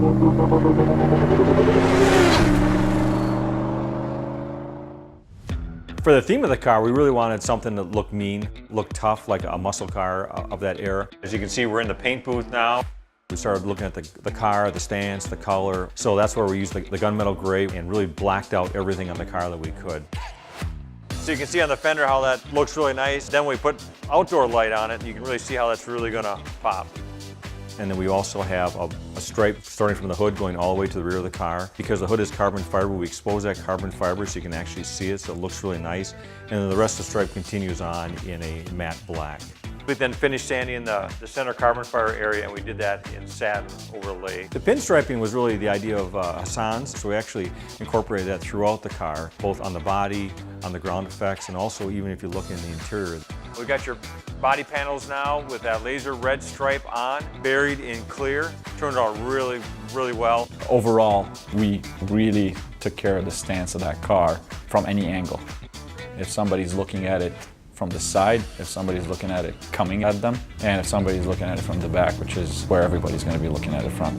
For the theme of the car, we really wanted something that looked mean, looked tough, like a muscle car of that era. As you can see, we're in the paint booth now. We started looking at the car, the stance, the color. So that's where we used the gunmetal gray and really blacked out everything on the car that we could. So you can see on the fender how that looks really nice. Then we put outdoor light on it. You can really see how that's really gonna pop. And then we also have a stripe starting from the hood going all the way to the rear of the car. Because the hood is carbon fiber, we expose that carbon fiber so you can actually see it, so it looks really nice. And then the rest of the stripe continues on in a matte black. We then finished sanding the center carbon fiber area, and we did that in satin overlay. The pinstriping was really the idea of Hassan's, so we actually incorporated that throughout the car, both on the body, on the ground effects, and also even if you look in the interior. We got your body panels now with that laser red stripe on, buried in clear. Turned out really, really well. Overall, we really took care of the stance of that car from any angle. If somebody's looking at it from the side, if somebody's looking at it coming at them, and if somebody's looking at it from the back, which is where everybody's going to be looking at it from.